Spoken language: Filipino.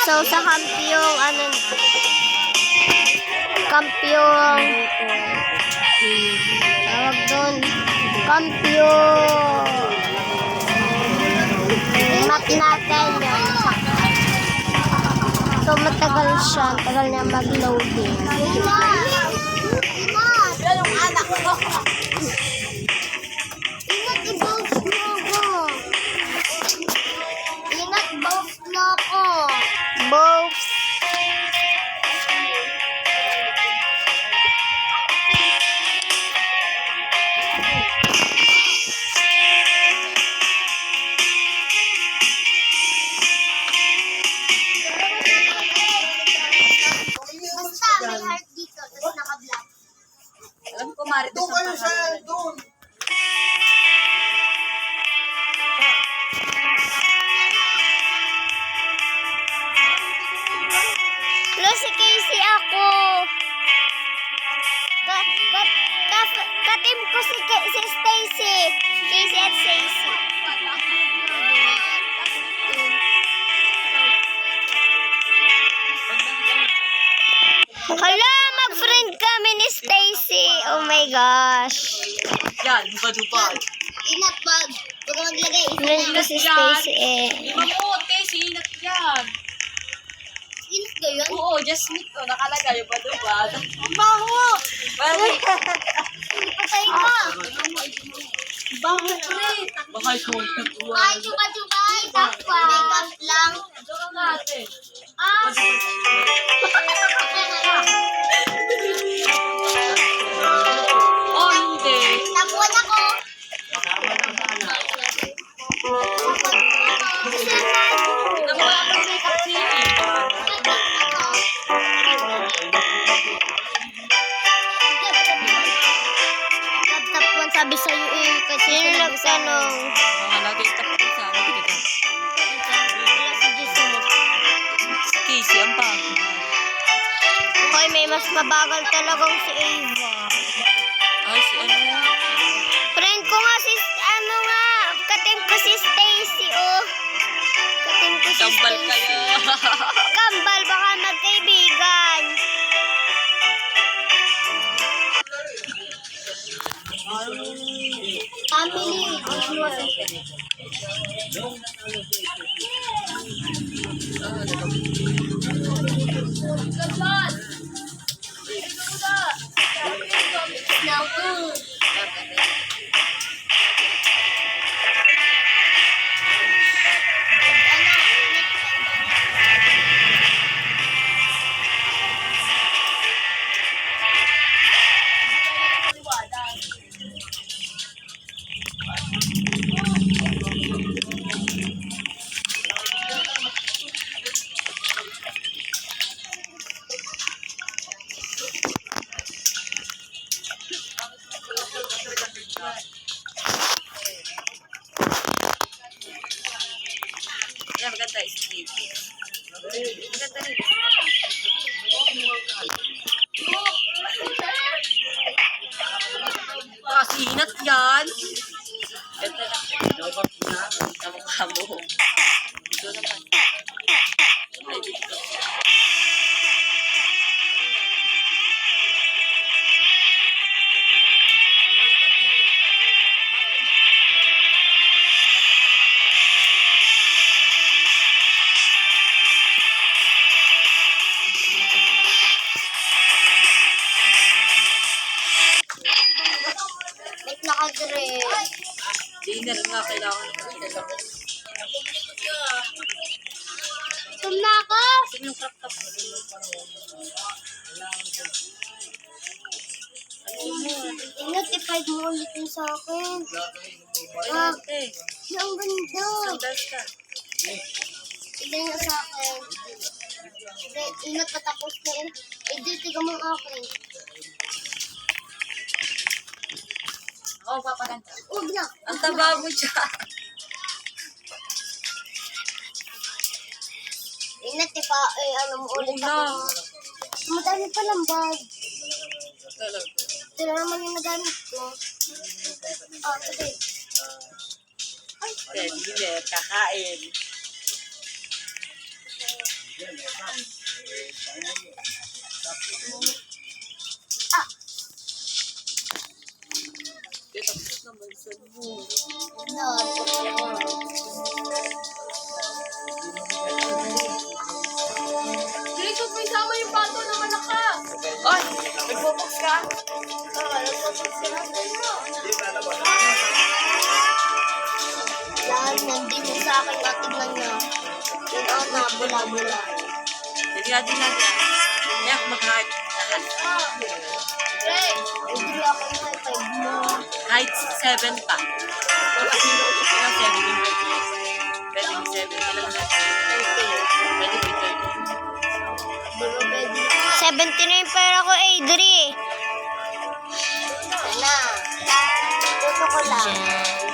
So, sa kampyong, kampyong, tawag doon, kampyong, map natin yun. So, matagal siya, tagal niya mag-loading. Both. Basta may heart dito, tapos naka-black. Alam ko, Marites ang pangalan. Hello, si Casey ako. Katim ko si Stacy. Casey at Stacy. Hala, mag-friend kami ni Stacy. Oh my gosh. Yan, dupa-dupa. Inat bag. Huwag ka maglagay. Friend ko si Stacy eh. Mamote, sinat yan. Inat ka yun? Oo, just meet ko. Nakalagay yung dupa. Ang baho! Bakit? Patay ka! Baho, pre. Baka yung Ay, chubay-chubay! Takpa! Makeup lang. Ito natin. Ah! Oh, hindi. Tapuan ako! Nawala pa sa makeup scene. Tapuan sabi sa'yo eh. Kasi sino nagtanong? Mga lagi tapos sa amin dito. Wala si Giselle. Casey, ang pang. Okay, may mas mabagal talagang si Ava. Ay, si ano? Friend ko nga si, katim ko si Stacy, oh. Katim ko si Kambal Stacy. kayo. Kambal, baka magkaibigan. Family. Naku. Yan, maganda. Steve. Maganda rin. Kasinat yan. Ganda na. Kamukha mo. Ito naman. Ay, dito. Ba't nakadress? Dinner nga kailangan ng Tum na ako! Sino yung crop top? I-notified mo ulit yun sa akin. Ah, eh. Ang ganda. Sandals ka. Tignan niya sa akin. Ingat patapos na yun. Tiga mo ang akin. Oo, papaganda. Huwag na. Ang taba mo dyan. Ingat ano mo ulit Oo na. ako. Madami pa lang bag. Talaga. Ito na naman yung nagamit ko. Ah, sige. Dinner, kakain. Dito, may sama yung pato na malakas. Ay, nagpo-box ka? Yan, nandito sa akin na tignan niya. Yun ang nabula-bula. Sige natin natin. Kaya mag-hard lahat. Hindi ako yung high five mo. Kahit 7 pa. Kasi yung 7 yung birthday. Pwede yung 7. Kailan na? Pwede yung 70 na yung pera ko, Adri. Yan na. Tuto ko lang. Diyan.